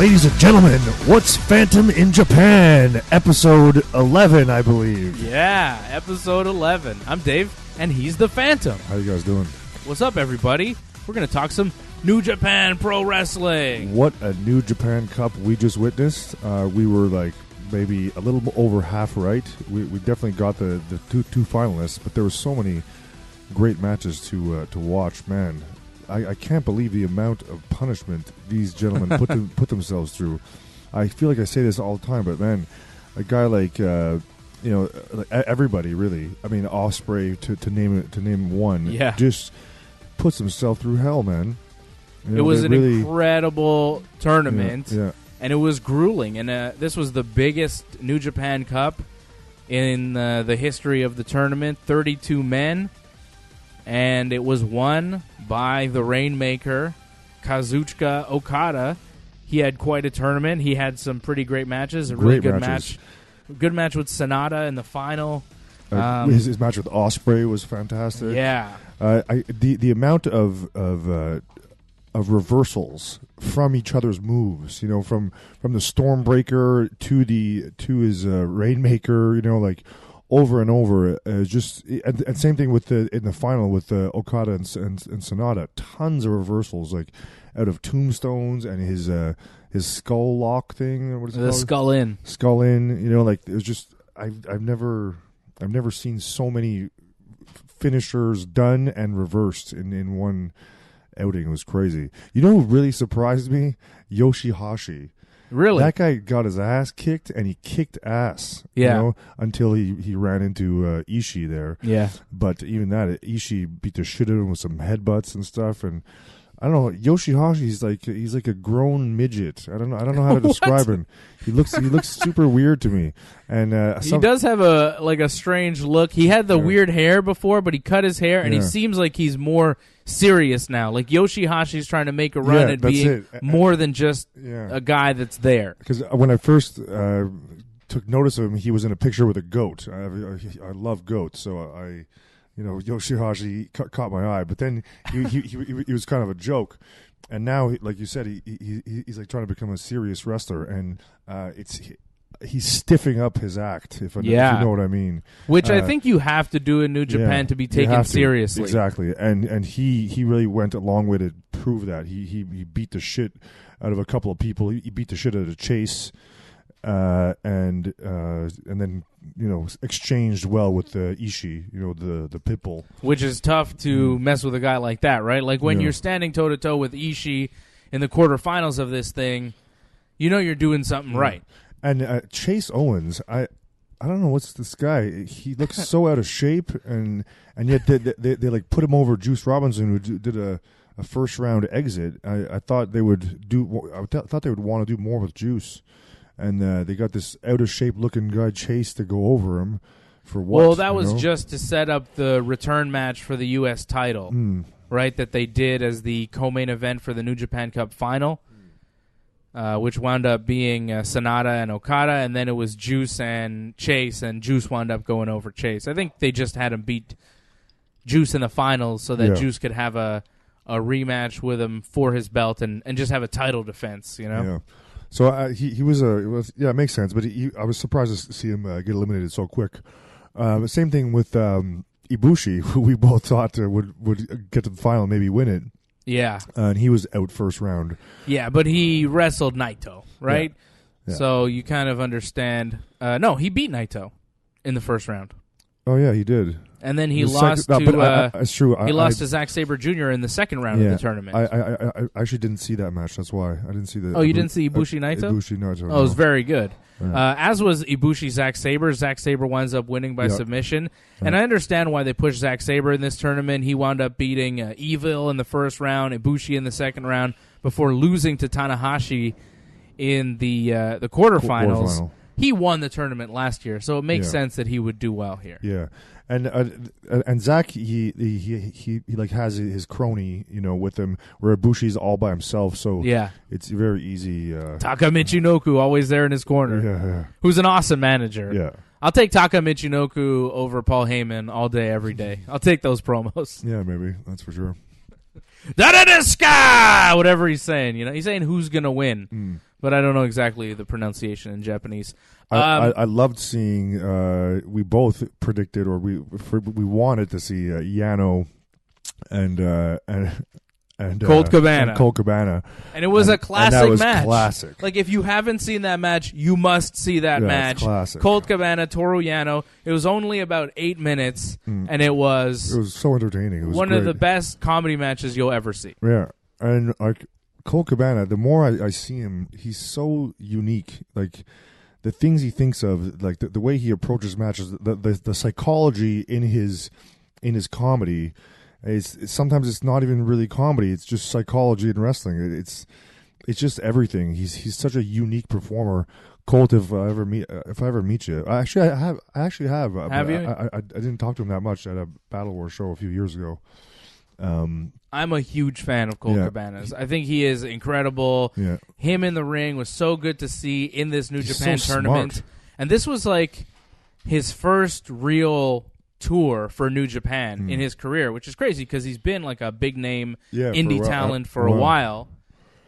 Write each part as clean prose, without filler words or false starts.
Ladies and gentlemen, what's Phantom in Japan? Episode 11, I believe. Yeah, episode 11. I'm Dave, and he's the Phantom. How you guys doing? What's up, everybody? We're going to talk some New Japan Pro Wrestling. What a New Japan Cup we just witnessed. We were like maybe a little over half right. We definitely got the two finalists, but there were so many great matches to watch, man. I can't believe the amount of punishment these gentlemen put themselves through. I feel like I say this all the time, but man, a guy like everybody really. I mean, Ospreay to name one, just puts himself through hell, man. It was an incredible tournament, and it was grueling. And this was the biggest New Japan Cup in the history of the tournament. 32 men. And it was won by the Rainmaker, Kazuchika Okada. He had quite a tournament. He had some pretty great matches. A really good match. Good match with Sonata in the final. His match with Ospreay was fantastic. Yeah. The amount of reversals from each other's moves, you know, from the Stormbreaker to his Rainmaker, you know, like over and over, and same thing with in the final with Okada and Sonata. Tons of reversals, like out of tombstones and his skull lock thing. What is it called? Skull in. You know, like it was just I've never seen so many finishers done and reversed in one outing. It was crazy. You know who really surprised me? Yoshihashi. Really? That guy got his ass kicked, and he kicked ass. Yeah. You know, until he ran into Ishii there. Yeah. But even that, Ishii beat the shit out of him with some headbutts and stuff. And I don't know, Yoshihashi's he's like a grown midget. I don't know how to describe him. He looks super weird to me. And he does have a strange look. He had the weird hair before, but he cut his hair, and he seems like he's more serious now. Like Yoshihashi's trying to make a run at being more than just a guy that's there. Because when I first took notice of him, he was in a picture with a goat. I love goats, so Yoshihashi caught my eye. But then he was kind of a joke, and now, like you said, he's like trying to become a serious wrestler, and he's stiffing up his act, if you know what I mean. Which I think you have to do in New Japan to be taken seriously. Exactly, and he really went a long way to prove that. He beat the shit out of a couple of people. He beat the shit out of Chase, and then exchanged well with Ishii, the Pitbull. Which is tough to mess with a guy like that, right? Like when you're standing toe to toe with Ishii in the quarterfinals of this thing, you're doing something right. And Chase Owens, I don't know what's this guy. He looks so out of shape, and yet they like put him over Juice Robinson, who did a first round exit. I thought they would do. I thought they would want to do more with Juice, and they got this out of shape looking guy Chase to go over him for what? Well, that was just to set up the return match for the U.S. title, right? That they did as the co-main event for the New Japan Cup final. Which wound up being Sonata and Okada, and then it was Juice and Chase, and Juice wound up going over Chase. I think they just had him beat Juice in the finals so that Juice could have a rematch with him for his belt and just have a title defense, Yeah. So it makes sense, but I was surprised to see him get eliminated so quick. Same thing with Ibushi, who we both thought would get to the final and maybe win it. Yeah. And he was out first round. Yeah, but he wrestled Naito, right? Yeah. So you kind of understand. No, he beat Naito in the first round. Oh, yeah, he did. And then he lost to it's true. He lost to Zack Sabre Jr. in the second round of the tournament. I actually didn't see that match. That's why I didn't see the. Oh, you didn't see Ibushi Naito? Ibushi Naito. Oh, it was very good. Yeah. As was Ibushi Zack Sabre. Zack Sabre winds up winning by submission. Yeah. And I understand why they pushed Zack Sabre in this tournament. He wound up beating Evil in the first round, Ibushi in the second round, before losing to Tanahashi in the quarterfinals. He won the tournament last year, so it makes sense that he would do well here. Yeah. And Zach, he like has his crony, with him, where Ibushi's all by himself. So it's very easy. Taka Michinoku always there in his corner, who's an awesome manager. Yeah, I'll take Taka Michinoku over Paul Heyman all day, every day. I'll take those promos. Yeah, maybe that's for sure. Da da da sky, whatever he's saying. He's saying who's gonna win. but I don't know exactly the pronunciation in Japanese. I loved seeing. We both predicted, or we wanted to see Yano and Colt Cabana. And Colt Cabana. And it was a classic that was match. Classic. Like, if you haven't seen that match, you must see that match. It's classic. Colt Cabana, Toru Yano. It was only about 8 minutes, and it was so entertaining. It was one great. of the best comedy matches you'll ever see. Yeah, and like Colt Cabana, the more I see him, he's so unique. Like the things he thinks of, like the way he approaches matches, the psychology in his comedy. Sometimes it's not even really comedy. It's just psychology in wrestling. It's just everything. He's such a unique performer. Colt, if I ever meet you, I actually have. Have you? I didn't talk to him that much at a Battle War show a few years ago. I'm a huge fan of Colt Cabana's. I think he is incredible. Yeah. Him in the ring was so good to see in this New Japan so tournament. smart. And this was like his first real tour for New Japan in his career, which is crazy because he's been like a big name indie talent for a while.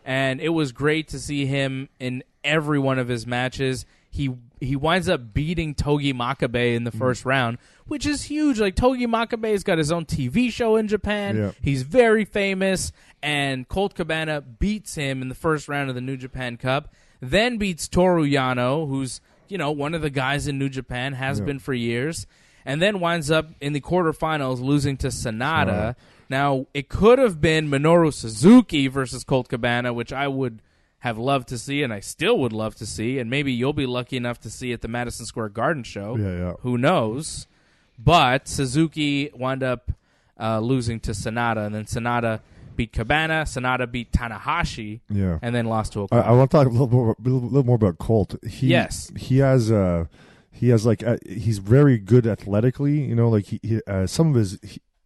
And it was great to see him in every one of his matches. He winds up beating Togi Makabe in the first round, which is huge. Like, Togi Makabe's got his own TV show in Japan. Yeah. He's very famous, and Colt Cabana beats him in the first round of the New Japan Cup, then beats Toru Yano, who's, one of the guys in New Japan, has been for years, and then winds up in the quarterfinals losing to Sanada. Now, it could have been Minoru Suzuki versus Colt Cabana, which I would have loved to see, and I still would love to see, and maybe you'll be lucky enough to see at the Madison Square Garden show. Yeah. Who knows? But Suzuki wound up losing to Sanada, and then Sanada beat Cabana, Sanada beat Tanahashi, and then lost to Okada. I want to talk a little more about Colt. He has he's very good athletically. Like some of his.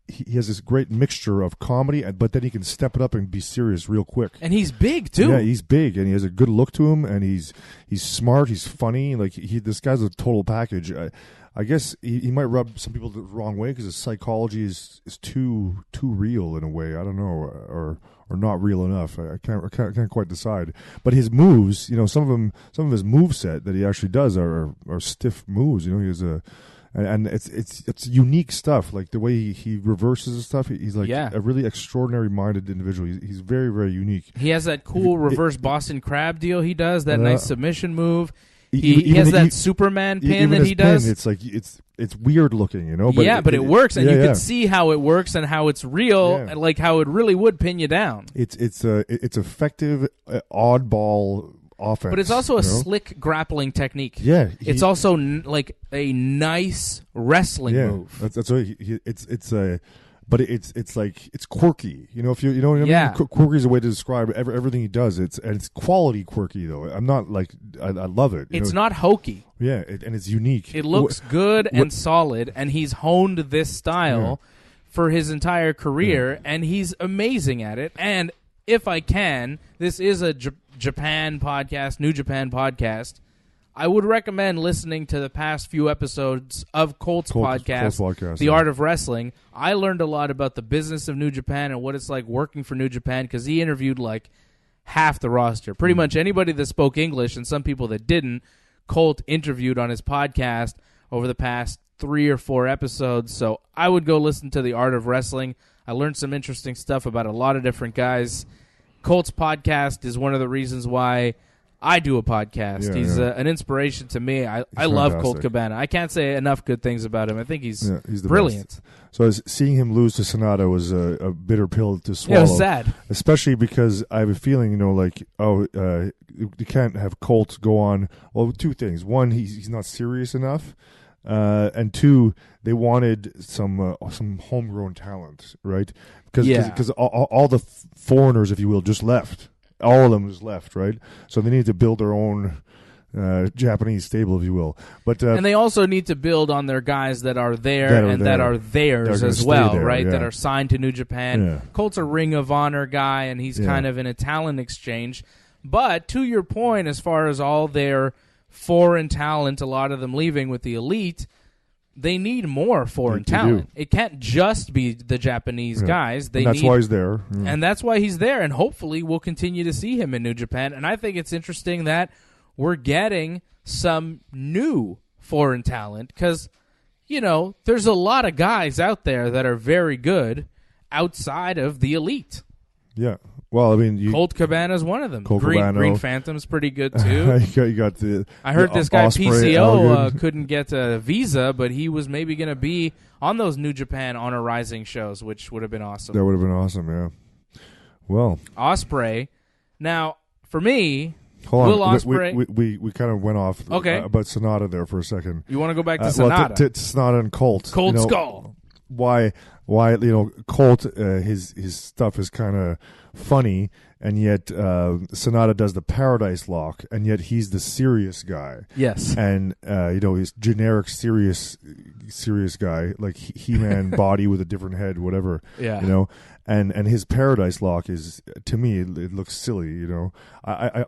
He has this great mixture of comedy, but then he can step it up and be serious real quick. And he's big too. Yeah, he's big, and he has a good look to him, and he's smart. He's funny. Like this guy's a total package. I guess he might rub some people the wrong way because his psychology is too real in a way. I don't know, or not real enough. I can't quite decide. But his moves, some of his moveset that he actually does are stiff moves. He has a. And it's unique stuff, like the way he reverses and stuff. He's like a really extraordinary minded individual. He's very, very unique. He has that cool reverse Boston Crab deal he does, that nice submission move. He has that Superman pin that he does. It's like it's weird looking, But but it works, and you can see how it works and how it's real, and like how it really would pin you down. It's effective, oddball offense, but it's also a slick grappling technique. Yeah, it's also like a nice wrestling move. That's right. But it's like it's quirky. If you know what I mean. Quirky is a way to describe everything he does. It's quality quirky though. I'm not like I love it. It's not hokey. Yeah, and it's unique. It looks good and solid, and he's honed this style for his entire career, and he's amazing at it. And if I can, this is a Japan podcast, New Japan podcast. I would recommend listening to the past few episodes of Colt's podcast, The Art of Wrestling. I learned a lot about the business of New Japan and what it's like working for New Japan because he interviewed like half the roster. Pretty much anybody that spoke English and some people that didn't, Colt interviewed on his podcast over the past 3 or 4 episodes. So I would go listen to The Art of Wrestling. I learned some interesting stuff about a lot of different guys. Colt's podcast is one of the reasons why I do a podcast. He's an inspiration to me. I love Colt Cabana. I can't say enough good things about him. I think he's brilliant. Best. So seeing him lose to Sanada was a bitter pill to swallow. Yeah, it was sad. Especially because I have a feeling, you can't have Colt go on. Well, 2 things. One, he's not serious enough. And 2, they wanted some homegrown talent, right? Because all the foreigners, if you will, just left. All of them just left, right? So they need to build their own Japanese stable, if you will. But and they also need to build on their guys that are there that are theirs as well, right? That are signed to New Japan. Yeah. Colt's a Ring of Honor guy, and he's kind of in a talent exchange. But to your point, as far as all their foreign talent, a lot of them leaving with the elite, they need more foreign talent. It can't just be the Japanese guys. That's why he's there. Yeah. And that's why he's there, and hopefully we'll continue to see him in New Japan. And I think it's interesting that we're getting some new foreign talent because, there's a lot of guys out there that are very good outside of the elite. Yeah. Well, I mean, Colt Cabana's one of them. Green Phantom's pretty good too. you got the. I heard this guy Ospreay, PCO couldn't get a visa, but he was maybe going to be on those New Japan Honor Rising shows, which would have been awesome. That would have been awesome. Yeah. Well, Ospreay. Now, for me, hold Will on. Ospreay. We kind of went off about Sonata there for a second. You want to go back to Sonata? Well, to Sonata and Colt. Colt Skull. Why? Colt, his stuff is kind of funny, and yet Sonata does the Paradise Lock, and yet he's the serious guy. Yes. And he's generic serious guy, like He-Man body with a different head, whatever. Yeah. And his Paradise Lock is, to me, it looks silly. I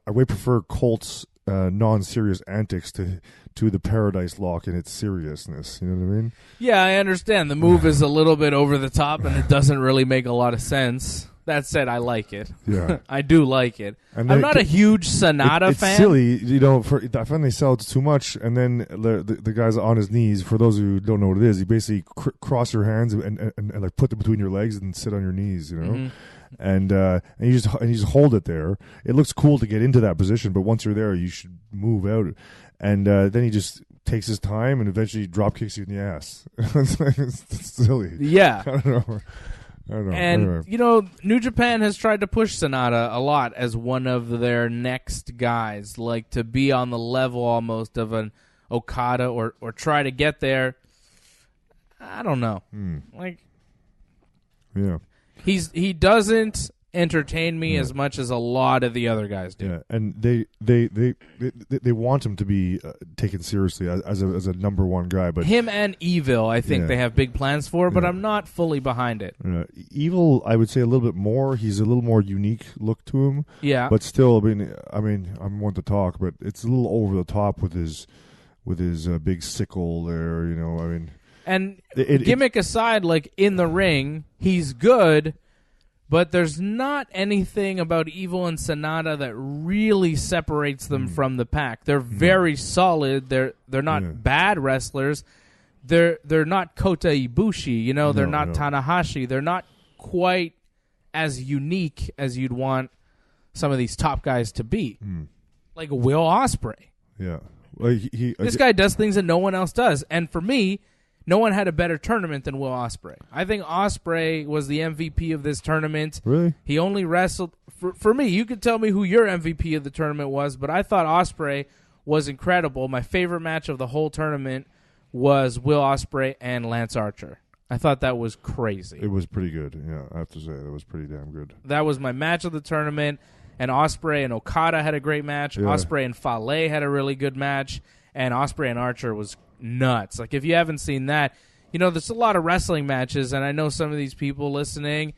way prefer Colt's non-serious antics to the Paradise Lock and its seriousness. You know what I mean? Yeah, I understand. The move is a little bit over the top, and it doesn't really make a lot of sense. That said, I like it. Yeah. I do like it. And I'm not a huge Sonata it's fan. It's silly, I find they sell it too much, and then the guy's on his knees. For those who don't know what it is, you basically cross your hands and like put them between your legs and sit on your knees. Mm-hmm. And you just hold it there. It looks cool to get into that position, but once you're there, you should move out. And then he just takes his time and eventually drop kicks you in the ass. It's silly. Yeah. I don't know. And, New Japan has tried to push Sonata a lot as one of their next guys, like to be on the level almost of an Okada or try to get there. I don't know. Yeah. He doesn't entertain me as much as a lot of the other guys do. Yeah, and they want him to be taken seriously as a number one guy, but him and Evil, I think they have big plans for, but I'm not fully behind it. Evil, I would say a little bit more. He's a little more unique look to him. Yeah, but still, I mean, I'm one to talk, but it's a little over the top with his big sickle there. I mean. And gimmick aside, like in the ring, he's good, but there's not anything about Evil and Sonata that really separates them from the pack. They're very solid. They're not bad wrestlers. They're not Kota Ibushi. They're not Tanahashi. They're not quite as unique as you'd want some of these top guys to be, like Will Ospreay. Yeah, well, this guy does things that no one else does, and for me. No one had a better tournament than Will Ospreay. I think Ospreay was the MVP of this tournament. Really? He only wrestled... For me, you could tell me who your MVP of the tournament was, but I thought Ospreay was incredible. My favorite match of the whole tournament was Will Ospreay and Lance Archer. I thought that was crazy. It was pretty good. Yeah, I have to say. That was pretty damn good. That was my match of the tournament, and Ospreay and Okada had a great match. Yeah. Ospreay and Fale had a really good match, and Ospreay and Archer was nuts. Like, if you haven't seen that, there's a lot of wrestling matches, and I know some of these people listening,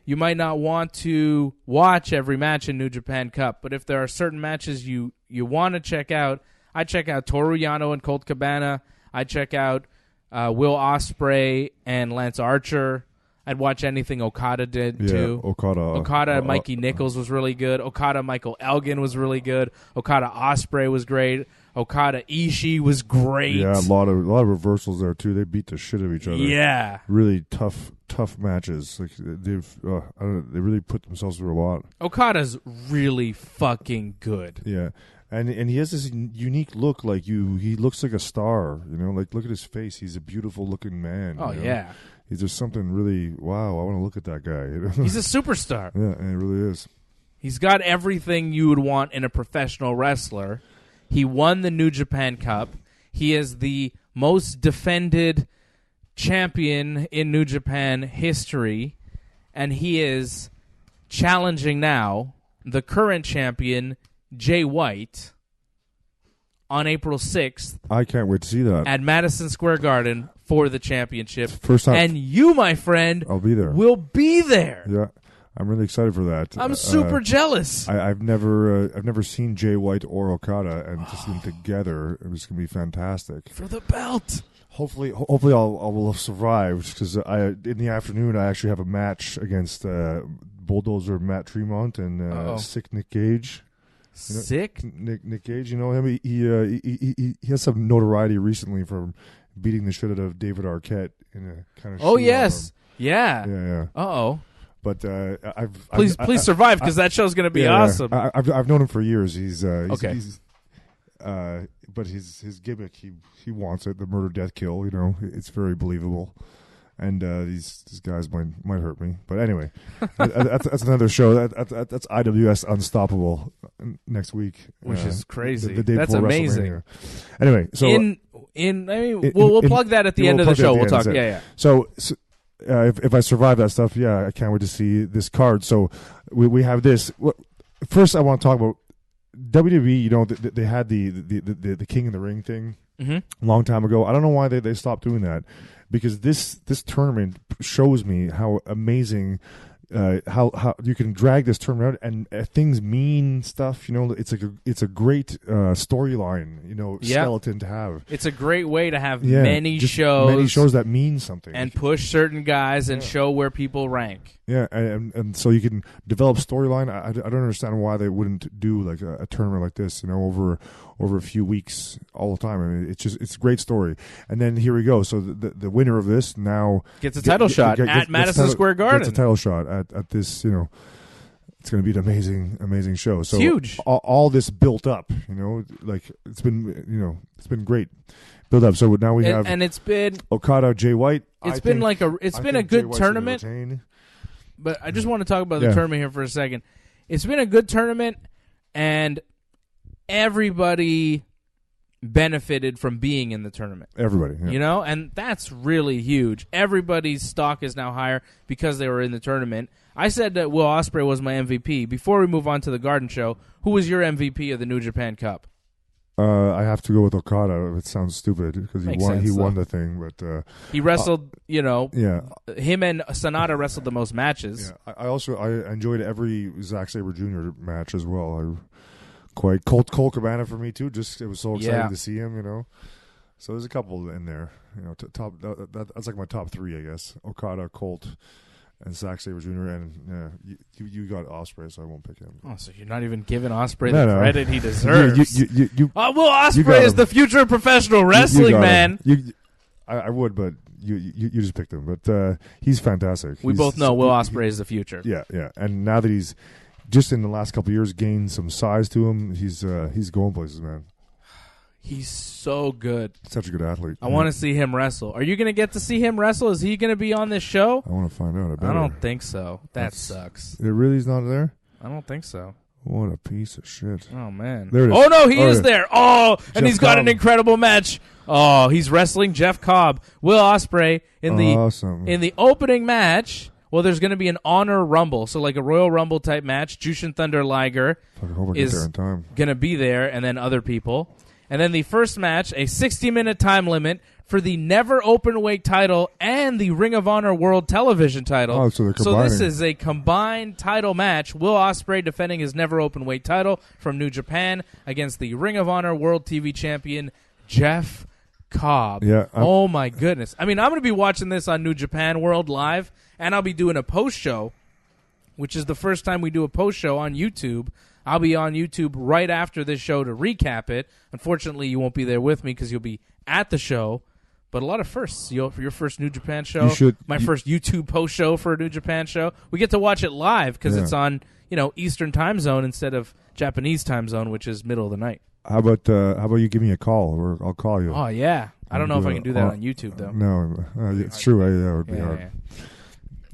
you might not want to watch every match in New Japan Cup, but if there are certain matches you want to check out, I check out Toru Yano and Colt Cabana. I check out Will Ospreay and Lance Archer. I'd watch anything Okada did, too. Okada Mikey Nichols was really good. Okada Michael Elgin was really good. Okada Ospreay was great. Okada Ishii was great. Yeah, a lot of reversals there too. They beat the shit out of each other. Yeah, really tough matches. Like they really put themselves through a lot. Okada's really fucking good. Yeah, and he has this unique look. Like he looks like a star. Like look at his face. He's a beautiful looking man. Oh yeah. He's just something really. Wow, I want to look at that guy. He's a superstar. Yeah, and it really is. He's got everything you would want in a professional wrestler. He won the New Japan Cup. He is the most defended champion in New Japan history, and he is challenging now the current champion, Jay White, on April 6th. I can't wait to see that. At Madison Square Garden for the championship. First time. And you, my friend, I'll be there. Will be there. Yeah. I'm really excited for that. I'm super jealous. I've never seen Jay White or Okada, and to see them together, it was going to be fantastic For the belt. Hopefully, I will have survived, because in the afternoon I actually have a match against Bulldozer Matt Tremont and Sick Nick Gage. Sick Nick Gage, you know him. He has some notoriety recently for beating the shit out of David Arquette in a kind of. Oh yes, yeah. Uh-oh. But please survive, because that show's going to be awesome. I've known him for years. He's okay. But his gimmick, he wants it, the murder, death, kill. You know, it's very believable. And these guys might hurt me, but anyway, that's another show. That's IWS Unstoppable next week, which is crazy. The day that's before amazing. Anyway, so we'll plug that at the end of the show. We'll talk. Yeah. So if I survive that stuff, I can't wait to see this card. So we have this. First, I want to talk about WWE. You know, they had the King of the Ring thing a long time ago. I don't know why they stopped doing that, because this tournament shows me how amazing. How you can drag this tournament out, and things mean stuff. You know, it's a great storyline. You know, skeleton to have. It's a great way to have many shows that mean something, and push certain guys and show where people rank. Yeah, and so you can develop storyline. I don't understand why they wouldn't do like a tournament like this. You know, over a few weeks all the time. I mean, it's a great story. And then here we go. So the winner of this now gets a title shot at Madison Square Garden. Gets a title shot at this. You know, it's going to be an amazing show. So it's huge. All this built up. You know, like it's been great build up. So now we have and it's been Okada, Jay White. It's been a good tournament. But I just want to talk about the tournament here for a second. It's been a good tournament, and everybody benefited from being in the tournament. Everybody, you know, and that's really huge. Everybody's stock is now higher because they were in the tournament. I said that Will Ospreay was my MVP. Before we move on to the Garden Show, who was your MVP of the New Japan Cup? I have to go with Okada. It sounds stupid because he won the thing, but he wrestled. Him and Sonata wrestled the most matches. Yeah, I enjoyed every Zack Sabre Jr. match as well. Cole Cabana for me too. Just it was so exciting to see him. You know, so there's a couple in there. You know, that's like my top three, I guess. Okada, Colt, and Zack Sabre Jr. And you got Ospreay, so I won't pick him. Oh, so you're not even giving Ospreay the credit he deserves. Will Ospreay is the future of professional wrestling, man. I would, but you just picked him. But he's fantastic. We both know Will Ospreay is the future. Yeah. And now that he's just in the last couple of years gained some size to him, he's going places, man. He's so good. Such a good athlete. I want to see him wrestle. Are you going to get to see him wrestle? Is he going to be on this show? I want to find out. I don't think so. That sucks. It really is not there? I don't think so. What a piece of shit. Oh, man. There it is. Oh, no, he is there. Oh, and Jeff he's got Cobb. an incredible match. Oh, he's wrestling Jeff Cobb. Will Ospreay in the opening match. Well, there's going to be an Honor Rumble, so like a Royal Rumble type match. Jushin Thunder Liger is going to be there, and then other people. And then the first match, a 60-minute time limit for the Never Openweight title and the Ring of Honor World Television title. Oh, so they're combining. So this is a combined title match. Will Ospreay defending his Never Openweight title from New Japan against the Ring of Honor World TV Champion Jeff Cobb. Yeah, oh, my goodness. I mean, I'm going to be watching this on New Japan World Live, and I'll be doing a post-show, which is the first time we do a post-show on YouTube. I'll be on YouTube right after this show to recap it. Unfortunately, you won't be there with me because you'll be at the show. But a lot of firsts. For your first New Japan show, first YouTube post show for a New Japan show. We get to watch it live because it's on Eastern time zone instead of Japanese time zone, which is middle of the night. How about you give me a call, or I'll call you? Oh yeah, I don't know if I can do that on YouTube though. No, it's true. That would be hard. Yeah.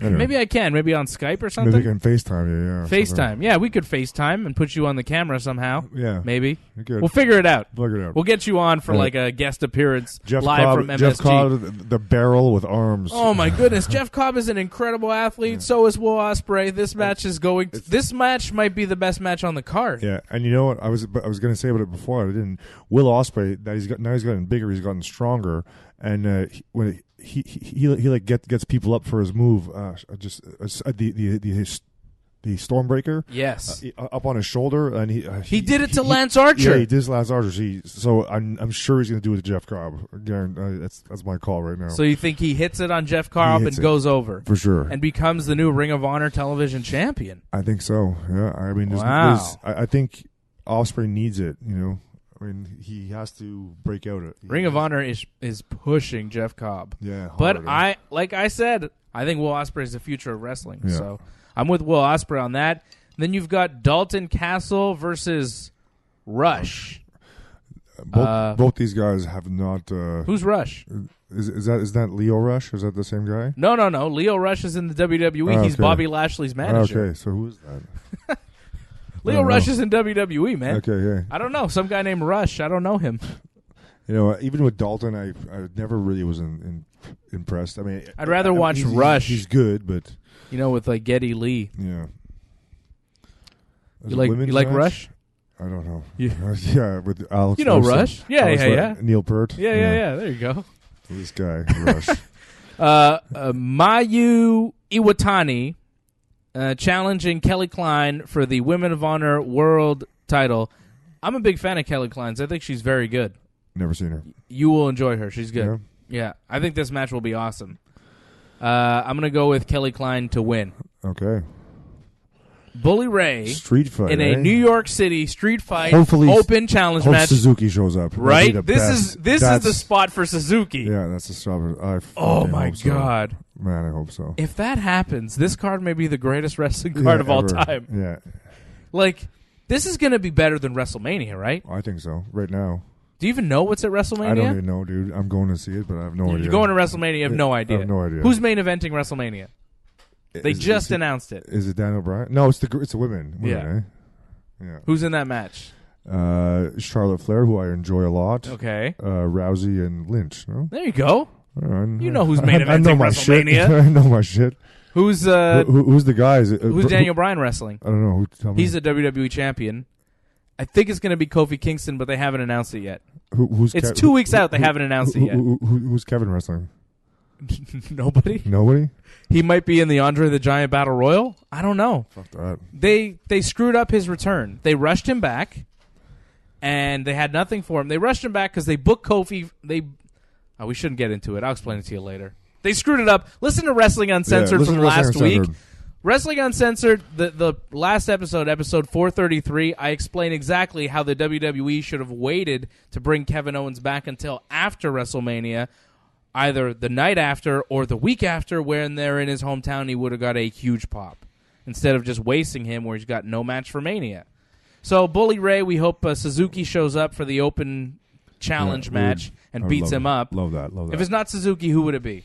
Anyway. Maybe I can. Maybe on Skype or something. Maybe I can FaceTime you. Yeah. FaceTime. Yeah, we could FaceTime and put you on the camera somehow. Yeah. Maybe. Good. We'll figure it out. We'll get you on for like a guest appearance live from MSG. Jeff Cobb, the barrel with arms. Oh my goodness, Jeff Cobb is an incredible athlete. Yeah. So is Will Ospreay. This match this match might be the best match on the card. Yeah, and you know what? I was going to say about it before. I didn't. Will Ospreay, he's gotten bigger. He's gotten stronger, and when he like gets people up for his move. The Stormbreaker. Yes. Up on his shoulder, and he did it to Lance Archer. Yeah, he did Lance Archer. So I'm sure he's going to do it to Jeff Cobb. Again, that's my call right now. So you think he hits it on Jeff Cobb and goes over for sure, and becomes the new Ring of Honor television champion? I think so. Yeah, I mean, I think Ospreay needs it. You know, I mean, he has to break out. Ring of Honor is pushing Jeff Cobb. Yeah, hard, but like I said, I think Will Ospreay is the future of wrestling. Yeah. So I'm with Will Ospreay on that. Then you've got Dalton Castle versus Rush. Both these guys have not. Who's Rush? Is that Leo Rush? Is that the same guy? No. Leo Rush is in the WWE. Okay. He's Bobby Lashley's manager. Okay, so who is that? Leo Rush is in WWE, man. Okay, yeah. I don't know. Some guy named Rush. I don't know him. You know, even with Dalton, I never really was impressed. I mean, I'd rather watch Rush. He's good, but you know, with like Geddy Lee. Yeah. You like Rush? I don't know. Yeah, with Alex. You know Rush? Yeah. Neil Peart. Yeah. There you go. This guy Rush. Mayu Iwatani challenging Kelly Klein for the Women of Honor World Title. I'm a big fan of Kelly Klein's. I think she's very good. Never seen her. You will enjoy her. She's good. Yeah. I think this match will be awesome. I'm going to go with Kelly Klein to win. Okay. Bully Ray street fight in a New York City street fight open challenge hope match. Suzuki shows up. Right? This is the spot for Suzuki. Yeah, that's the spot. Oh my God. Man, I hope so. If that happens, this card may be the greatest wrestling card of all time. Yeah. Like, this is going to be better than WrestleMania, right? I think so. Right now. Do you even know what's at WrestleMania? I don't even know, dude. I'm going to see it, but I have no idea. You're going to WrestleMania, you have no idea. I have no idea. Who's main eventing WrestleMania? They just announced it. Is it Daniel Bryan? No, it's the women. Yeah. Yeah. Who's in that match? Charlotte Flair, who I enjoy a lot. Okay. Rousey and Lynch. No? There you go. You know who's main eventing I know my WrestleMania. Shit. I know my shit. Who's who's the guys? Who's Daniel Bryan wrestling? I don't know. Tell me. He's a WWE champion. I think it's going to be Kofi Kingston, but they haven't announced it yet. It's 2 weeks out. They haven't announced it yet. Who's Kevin wrestling? Nobody. Nobody? He might be in the Andre the Giant Battle Royal. I don't know. Fuck that. They screwed up his return. They rushed him back, and they had nothing for him. They rushed him back because they booked Kofi. We shouldn't get into it. I'll explain it to you later. They screwed it up. Listen to Wrestling Uncensored from last week. Wrestling Uncensored, the last episode 433, I explained exactly how the WWE should have waited to bring Kevin Owens back until after WrestleMania, either the night after or the week after, when they're in his hometown, he would have got a huge pop, instead of just wasting him where he's got no match for Mania. So, Bully Ray, we hope Suzuki shows up for the open challenge match and beats him up. Love that. If it's not Suzuki, who would it be?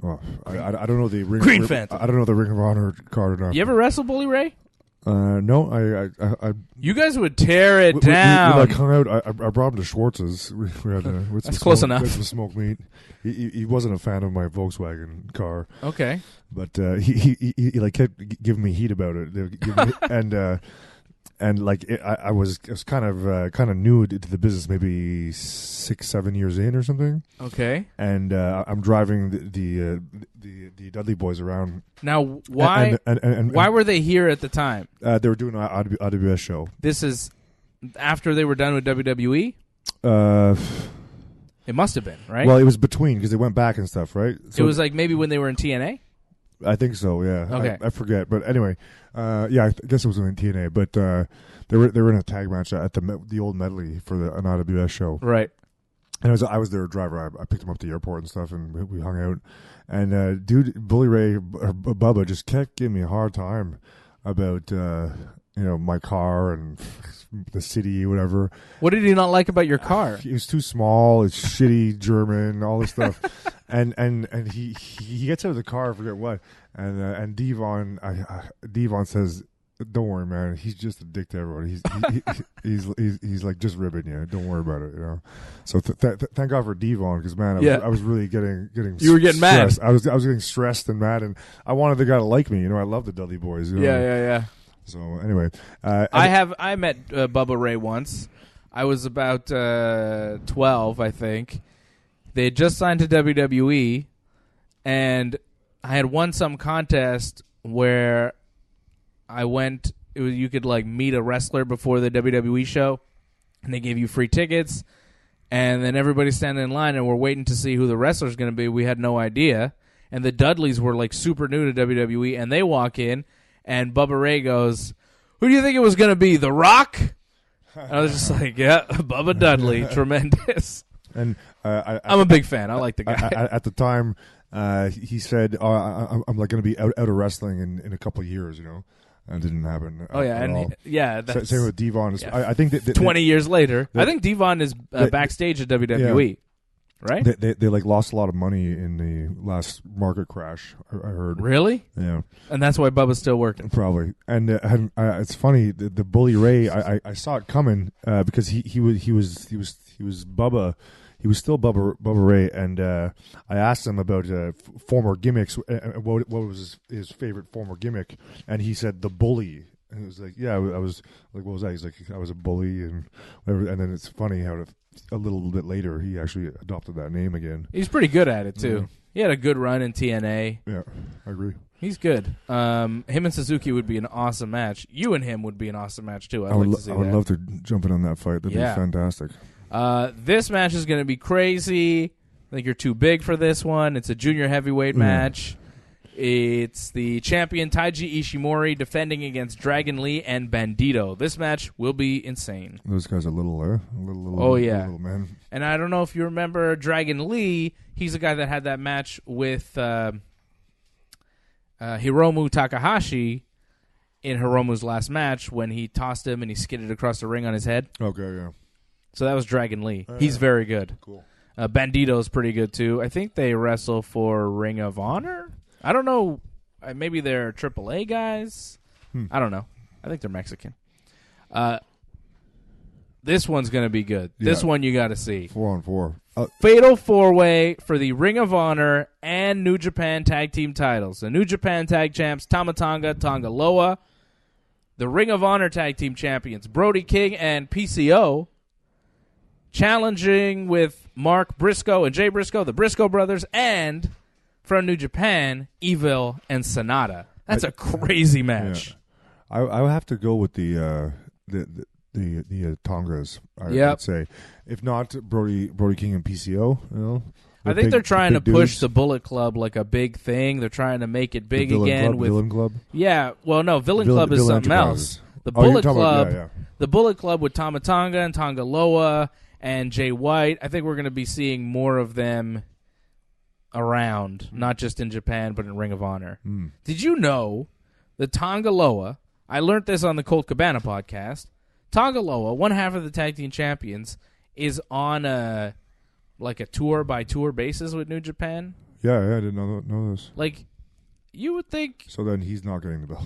Oh, I don't know the Ring. Green Phantom. I don't know the Ring of Honor card enough. You ever wrestle Bully Ray? No, I. You guys would tear it down. We like hung out. I brought him to Schwartz's. We had that's close enough. With some smoked meat. He wasn't a fan of my Volkswagen car. Okay, but he like kept giving me heat about it, and like I was kind of new to the business, maybe 6-7 years in or something. Okay, and I'm driving the Dudley boys around. Now, why why were they here at the time? They were doing an IWS show. This is after they were done with WWE. It must have been, right? Well, it was between because they went back and stuff, right? So it was like maybe when they were in TNA. I think so. Yeah. Okay. I forget, but anyway, I guess it was in TNA. But they were in a tag match at the old medley for an IWS show, right? And I was their driver. I picked them up at the airport and stuff, and we hung out. And dude, Bully Ray or Bubba just kept giving me a hard time about my car and the city, whatever. What did he not like about your car? It was too small. It's shitty German, all this stuff. and he gets out of the car, I forget what. And Devon says, "Don't worry, man. He's just a dick to everyone. He's like just ribbing you. Don't worry about it, you know." So thank God for Devon, because man, I was really getting. You were getting stressed. mad. I was getting stressed and mad, and I wanted the guy to like me. You know, I love the Dudley boys. You know? Yeah. So anyway, I met Bubba Ray once. I was about 12, I think. They had just signed to WWE, and I had won some contest where I went. You could like meet a wrestler before the WWE show, and they gave you free tickets. And then everybody's standing in line, and we're waiting to see who the wrestler's going to be. We had no idea. And the Dudleys were like super new to WWE, and they walk in, and Bubba Ray goes, "Who do you think it was going to be? The Rock?" And I was just like, "Yeah, Bubba Dudley, tremendous." And I'm a big fan. I like the guy. At the time, he said, "I'm like going to be out of wrestling in a couple of years," That didn't happen. Oh yeah, and that's same with Devon. Yeah. I think that 20 years later, I think Devon is backstage at WWE, right? They like lost a lot of money in the last market crash. I heard. Really? Yeah. And that's why Bubba's still working. Probably. And it's funny the Bully Ray. I saw it coming because he was Bubba. He was still Bubba Ray, and I asked him about former gimmicks. What was his favorite former gimmick? And he said the Bully. And it was like, yeah, I was like, what was that? He's like, I was a bully and whatever. And then it's funny how a little bit later he actually adopted that name again. He's pretty good at it too. Yeah. He had a good run in TNA. Yeah, I agree. He's good. Him and Suzuki would be an awesome match. You and him would be an awesome match too. I would love to jump in on that fight. That'd be fantastic. This match is going to be crazy. I think you're too big for this one. It's a junior heavyweight match. It's the champion Taiji Ishimori defending against Dragon Lee and Bandido. This match will be insane. Those guys are little, little man. And I don't know if you remember Dragon Lee. He's the guy that had that match with Hiromu Takahashi in Hiromu's last match when he tossed him and he skidded across the ring on his head. Okay, yeah. So that was Dragon Lee. He's very good. Cool. Bandido's pretty good, too. I think they wrestle for Ring of Honor. I don't know. Maybe they're AAA guys. I don't know. I think they're Mexican. This one's going to be good. Yeah. This one you got to see. 4-on-4. Fatal 4-way for the Ring of Honor and New Japan Tag Team titles. The New Japan Tag Champs, Tama Tonga, Tonga Loa. The Ring of Honor Tag Team Champions, Brody King and PCO. Challenging with Mark Briscoe and Jay Briscoe, the Briscoe brothers, and from New Japan, Evil and Sonata. That's a crazy match. Yeah. I would have to go with the Tongas. I'd say, if not Brody King and PCO. I think they're trying to push the Bullet Club like a big thing. They're trying to make it big again with Villain Club. Yeah, well, no, Villain Club is something else. The Bullet Club, the Bullet Club with Tama Tonga and Tonga Loa. And Jay White, I think we're going to be seeing more of them around, not just in Japan, but in Ring of Honor. Did you know that Tonga Loa, I learned this on the Colt Cabana podcast, Tonga Loa, one half of the Tag Team Champions, is on a tour-by-tour basis with New Japan? Yeah, I didn't know this. Like, you would think... So then he's not getting the belt.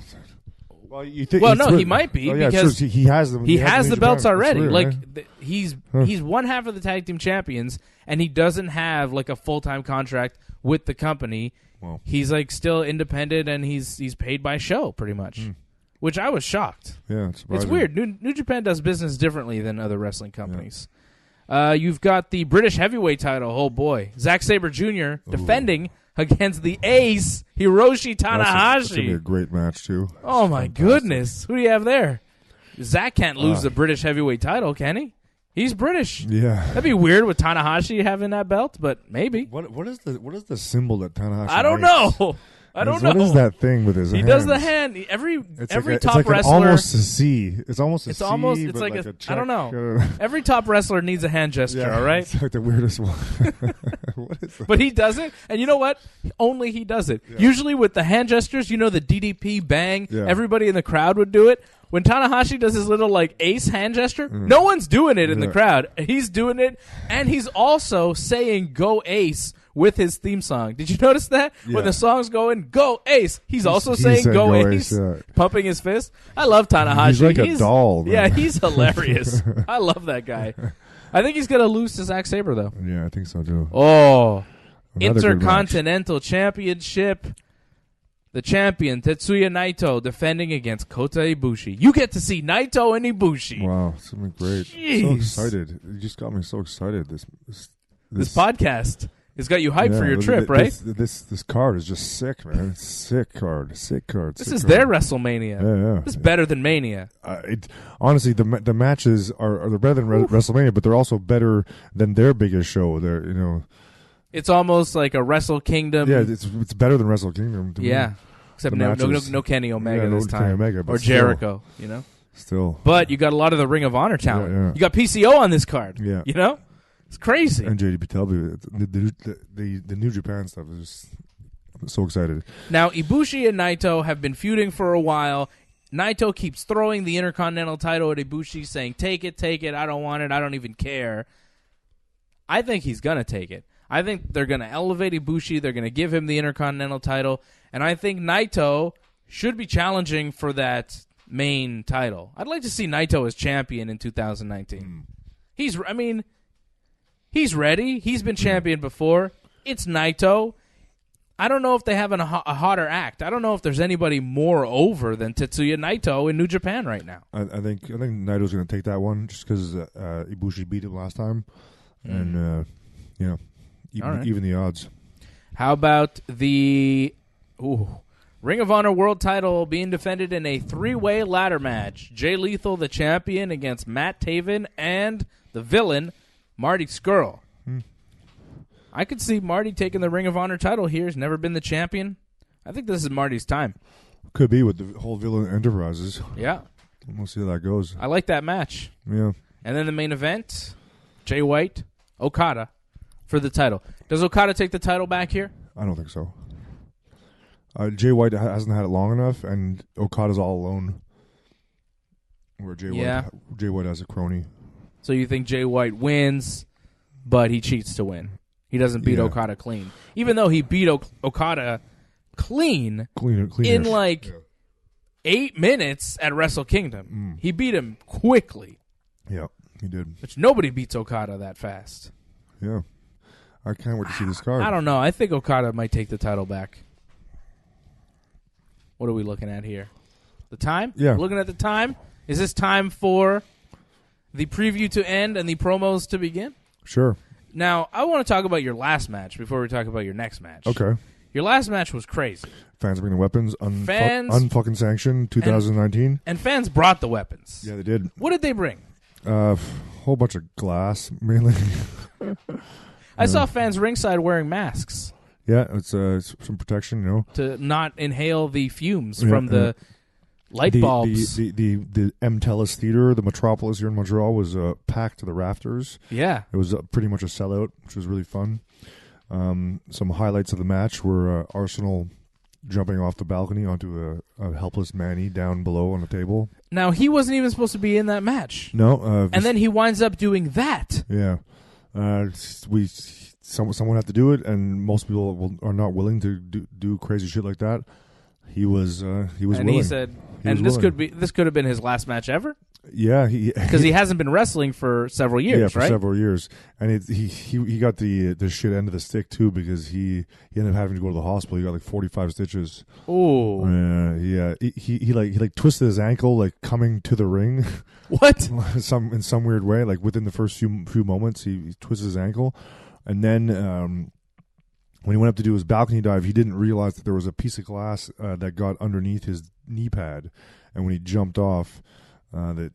Well, he might be because he has them. He has the belts already. Weird, like he's one half of the tag team champions, and he doesn't have like a full-time contract with the company. Well, he's like still independent, and he's paid by show pretty much, which I was shocked. Yeah, it's weird. New Japan does business differently than other wrestling companies. Yeah. You've got the British heavyweight title. Oh boy, Zack Sabre Jr. defending against the ace, Hiroshi Tanahashi. That's going to be a great match, too. Oh, my goodness. Who do you have there? Zack can't lose the British heavyweight title, can he? He's British. Yeah. That'd be weird with Tanahashi having that belt, but maybe. What is the symbol that Tanahashi I don't know. I don't know. What is that thing with his hands? He does the hand. Every top it's like wrestler. Almost a C. It's almost a C. It's like a check. I don't know. Every top wrestler needs a hand gesture, all right? It's like the weirdest one. What is that? But he does it, and you know what? Only he does it. Yeah. Usually with the hand gestures, the DDP bang, everybody in the crowd would do it. When Tanahashi does his little like ace hand gesture, no one's doing it in the crowd. He's doing it, and he's also saying "Go Ace" with his theme song. Did you notice that? Yeah. When the song's going, "Go Ace," he's also saying "Go Ace," pumping his fist. I love Tanahashi. He's like a doll. Man. Yeah, he's hilarious. I love that guy. I think he's going to lose to Zack Sabre, though. Yeah, I think so, too. Oh, Intercontinental Championship. The champion, Tetsuya Naito, defending against Kota Ibushi. You get to see Naito and Ibushi. Wow, something great. Jeez. So excited. You just got me so excited. This podcast. It's got you hyped for your trip, right? This card is just sick, man. It's sick card. This is their WrestleMania. Yeah. This is better than Mania. Honestly, the matches are they're better than WrestleMania, but they're also better than their biggest show. It's almost like a Wrestle Kingdom. Yeah, it's better than Wrestle Kingdom. To me. Except no Kenny Omega this time, Kenny Omega, or Jericho. Still, but you got a lot of the Ring of Honor talent. Yeah. You got PCO on this card. Yeah, it's crazy. NJPW, the New Japan stuff is so excited. Now Ibushi and Naito have been feuding for a while. Naito keeps throwing the Intercontinental title at Ibushi, saying, "Take it, I don't want it, I don't even care." I think he's gonna take it. I think they're gonna elevate Ibushi. They're gonna give him the Intercontinental title, and I think Naito should be challenging for that main title. I'd like to see Naito as champion in 2019. He's ready. He's been champion before. It's Naito. I don't know if they have a hotter act. I don't know if there's anybody more over than Tetsuya Naito in New Japan right now. I think Naito's going to take that one just because Ibushi beat him last time, and even the odds. How about the Ring of Honor World Title being defended in a 3-way ladder match? Jay Lethal, the champion, against Matt Taven and the villain, Marty Scurll. I could see Marty taking the Ring of Honor title here. He's never been the champion. I think this is Marty's time. Could be with the whole Villain Enterprises. Yeah. We'll see how that goes. I like that match. Yeah. And then the main event, Jay White, Okada for the title. Does Okada take the title back here? I don't think so. Jay White hasn't had it long enough, and Okada's all alone. Where Jay White has a crony. So you think Jay White wins, but he cheats to win. He doesn't beat Okada clean. Even though he beat Okada clean in 8 minutes at Wrestle Kingdom. He beat him quickly. Yeah, he did. Which nobody beats Okada that fast. Yeah. I can't wait to see this card. I don't know. I think Okada might take the title back. What are we looking at here? The time? Yeah. Looking at the time? Is this time for the preview to end and the promos to begin? Sure. Now, I want to talk about your last match before we talk about your next match. Okay. Your last match was crazy. Fans bring the weapons. Unfucking sanctioned 2019. And fans brought the weapons. Yeah, they did. What did they bring? Whole bunch of glass, mainly. I saw fans ringside wearing masks. Yeah, it's some protection, to not inhale the fumes from the light bulbs. The M. Telus Theater, the Metropolis here in Montreal, was packed to the rafters. Yeah. It was pretty much a sellout, which was really fun. Some highlights of the match were Arsenal jumping off the balcony onto a helpless Manny down below on the table. Now, he wasn't even supposed to be in that match. No. And then he winds up doing that. Yeah. Someone had to do it, and most people are not willing to do crazy shit like that. He was willing. He said, this could have been his last match ever. Yeah, because he hasn't been wrestling for several years. Yeah, for several years, and he got the shit end of the stick too, because he ended up having to go to the hospital. He got like 45 stitches. Oh, yeah. He twisted his ankle coming to the ring. What? in some weird way, within the first few moments, he twisted his ankle. And then when he went up to do his balcony dive, he didn't realize that there was a piece of glass that got underneath his knee pad. And when he jumped off, the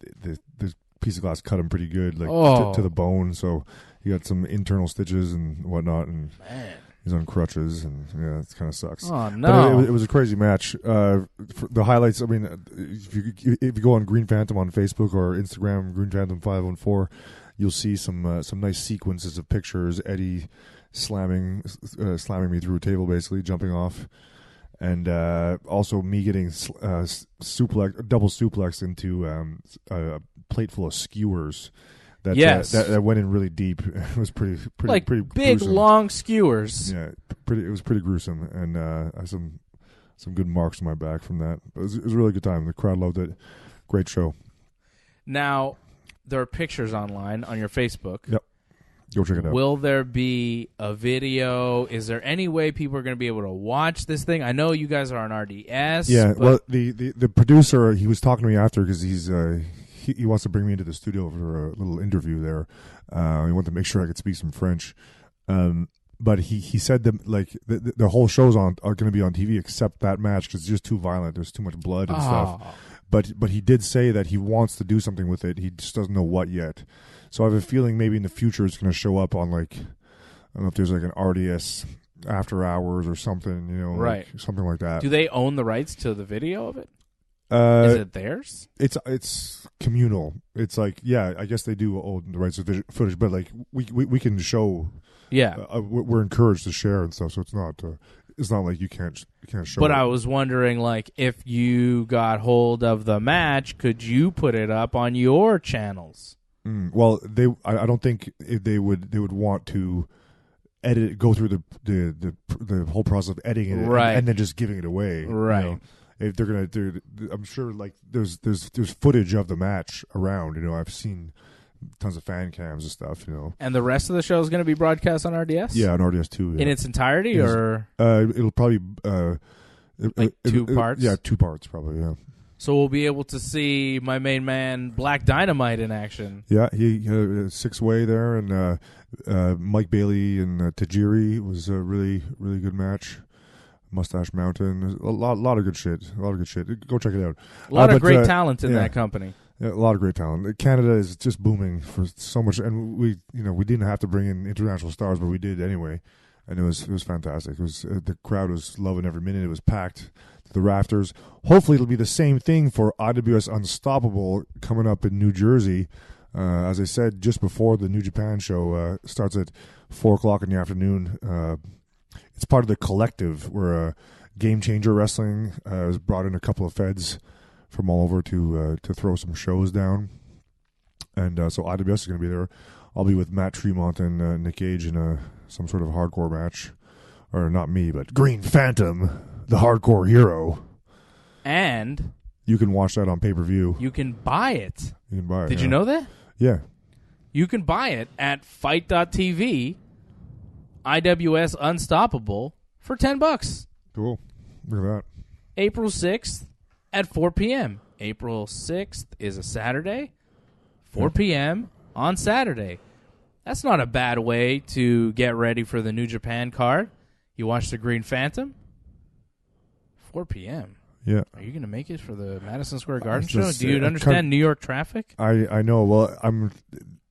piece of glass cut him pretty good, to the bone. So he got some internal stitches and whatnot. And he's on crutches. And yeah, it kind of sucks. Oh, no. But it was a crazy match. For the highlights, I mean, if you go on Green Phantom on Facebook or Instagram, Green Phantom 514, you'll see some nice sequences of pictures. Eddie slamming me through a table, basically jumping off, and also me getting double suplexed into a plate full of skewers. That went in really deep. It was pretty big, gruesome. Long skewers. Yeah, it was pretty gruesome, and I have some good marks on my back from that. But it was a really good time. The crowd loved it. Great show. Now, there are pictures online on your Facebook. Yep. Go check it out. Will there be a video? Is there any way people are going to be able to watch this thing? I know you guys are on RDS. Yeah, well, the producer, he was talking to me after because he wants to bring me into the studio for a little interview there. He wanted to make sure I could speak some French. But he said that like the whole shows are going to be on TV except that match because it's just too violent. There's too much blood and stuff. But he did say that he wants to do something with it. He just doesn't know what yet. So I have a feeling maybe in the future it's going to show up on like, I don't know if there's like an RDS after hours or something, you know, right? Like something like that. Do they own the rights to the video of it? Is it theirs? It's communal. It's like, yeah, I guess they do own the rights to footage, but like we can show. Yeah, we're encouraged to share and stuff, so it's not like you can't show. But it. I was wondering, like, if you got hold of the match, could you put it up on your channels? Well, I don't think they would want to edit, go through the whole process of editing it, right, and then just giving it away, right. You know? If they're gonna do, I'm sure like there's footage of the match around. You know, I've seen tons of fan cams and stuff. You know, and the rest of the show is going to be broadcast on RDS. Yeah, on RDS too. Yeah. In its entirety, or it'll probably two parts. Yeah, 2 parts probably. Yeah. So we'll be able to see my main man Black Dynamite in action. Yeah, he had a 6-way there, and Mike Bailey and Tajiri was a really good match. Mustache Mountain, a lot of good shit. Go check it out. A lot of great talent in that company. Yeah, a lot of great talent. Canada is just booming for so much, and we didn't have to bring in international stars, but we did anyway, and it was fantastic. It was the crowd was loving every minute. It was packed to the rafters. Hopefully, it'll be the same thing for IWS Unstoppable coming up in New Jersey. As I said, just before the New Japan show starts at 4:00 in the afternoon. It's part of the collective where Game Changer Wrestling has brought in a couple of feds from all over to throw some shows down. And so IWS is going to be there. I'll be with Matt Tremont and Nick Gage in some sort of hardcore match. Or not me, but Green Phantom, the hardcore hero. And you can watch that on pay-per-view. You can buy it. You can buy it. Did you know that? Yeah. You can buy it at Fight.tv. IWS Unstoppable for $10. Cool. Look at that. April 6th at 4 p.m. April 6th is a Saturday. 4 p.m. on Saturday. That's not a bad way to get ready for the New Japan card. You watch the Green Phantom. 4 p.m. Yeah. Are you going to make it for the Madison Square Garden show? Do you understand New York traffic? I know. Well,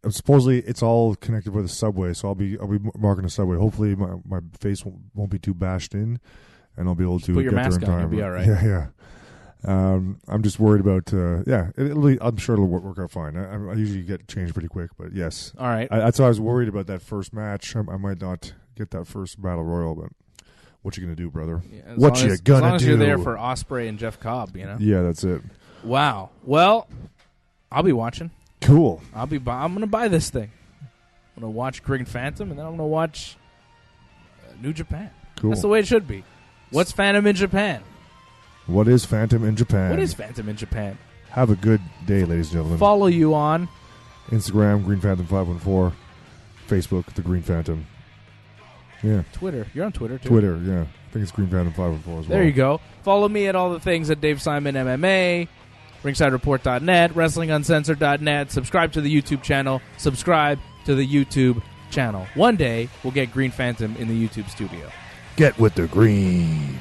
supposedly it's all connected with the subway, so I'll be marking the subway. Hopefully my face won't be too bashed in, and I'll be able to put your get mask there in time. On, you'll be all right. Yeah. I'm just worried about. I'm sure it'll work out fine. I usually get changed pretty quick, but yes. All right. That's why I was worried about that first match. I might not get that first battle royal, but what you gonna do, brother? Yeah, what you gonna do? As long as you're there for Ospreay and Jeff Cobb, you know. Yeah, that's it. Wow. Well, I'll be watching. Cool. I'm gonna buy this thing. I'm gonna watch Green Phantom, and then I'm gonna watch New Japan. Cool. That's the way it should be. What's Phantom in Japan? What is Phantom in Japan? What is Phantom in Japan? Have a good day, ladies and gentlemen. Follow you on Instagram, Green Phantom 514, Facebook, The Green Phantom. Yeah. Twitter. You're on Twitter too. Twitter, yeah. I think it's Green Phantom 514 as well. There you go. Follow me at all the things at Dave Simon MMA. RingsideReport.net, WrestlingUncensored.net. Subscribe to the YouTube channel. Subscribe to the YouTube channel. One day, we'll get Green Phantom in the YouTube studio. Get with the green.